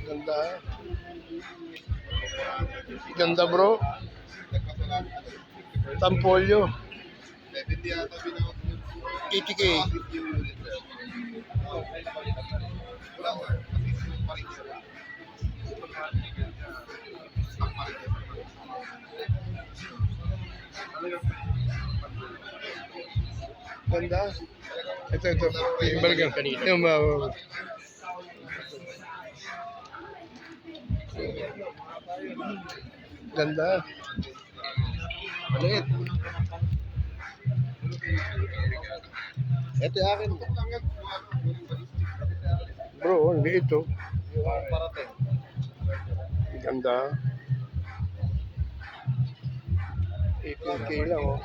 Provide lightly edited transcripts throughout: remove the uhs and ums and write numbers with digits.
Ganda. Ganda bro. Tampolyo. 80K. Ganda. Ito. Yung balikan kanina. Yung ganda. Maliit. Ito yung akin. Bro, ang liit to. Ganda. 18K lang oh.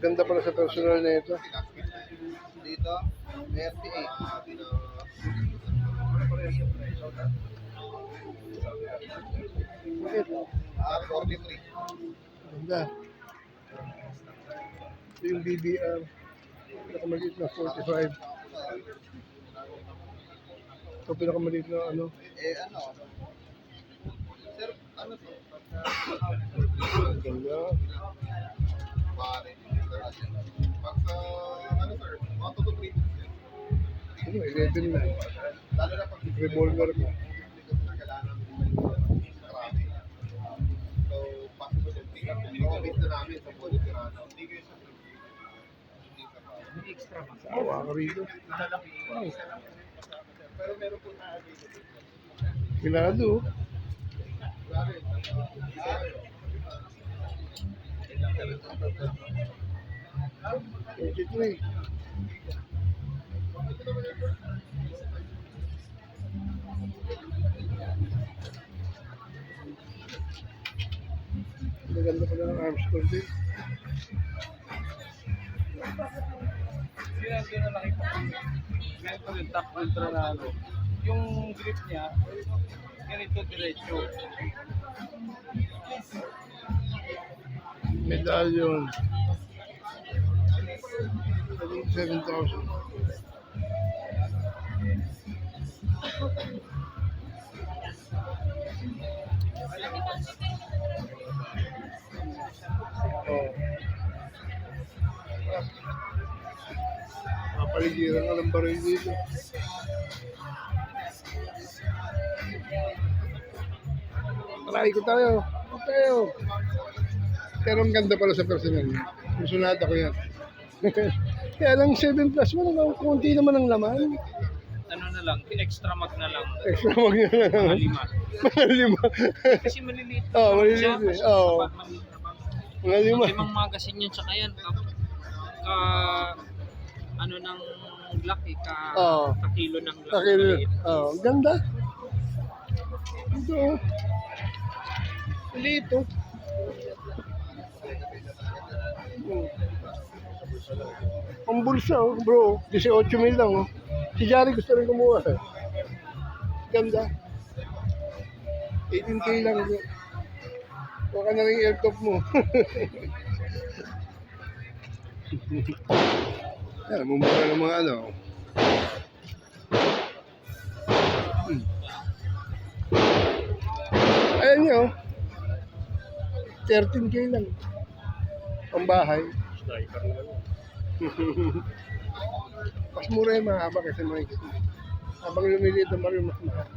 Ganda pala sa personal na ito. Dito, 38. Liit. 43. Ganda. Ito yung BBR. Pinakamaliit na 45. Ito pinakamaliit na ano. Ano? Sir, ano to? Ganda. Pare. Pag sa, ano sir? 1 to 3 minutes. Ano, 11 na. Lalo na pag Revolver mo. kailangan marami. So, possible yung pick up. I-commit na namin sa Poli Pirano. Hindi kayo sa extra pa. Awa ka rito. Pero meron po na Pinado. Ito eh. Maganda pala ng arms core din. Sinabi na nakita ko. Ganito yung top ultra na ano. Yung grip niya, ganito diretso. Medallion. 7,000. Oh. Kapaligiran ka ng baril dito. Tara, ikot tayo. Ikot tayo. Pero ang ganda pala sa personal niya. Musunada ko yan. Kaya lang 7 plus mo naman, kunti naman ang laman. Ano na lang, extra mag na lang. Extra mag na lang. Mga 5. Mga 5. Kasi maliliit. Oo, maliliit siya, eh. kasi Oo. maliit na bang- Mga 5. Limang magazine yan, tsaka yan. Ano ng Glock eh, Oo. kakilo ng Glock. Okay, maliit. oh, ganda. Ito. Lito. Ang bulsa, oh, bro. 18,000 lang, oh. Si Jari gusto rin kumuha. Ganda. 18K lang, bro. Huwag ka na rin airtop mo. Yan, mumura ng mga ano. Ayan nyo. 13K lang. Ang bahay. Mas mura yung mahaba kasi makikita. Habang lumiliit ang baril, mas mahal.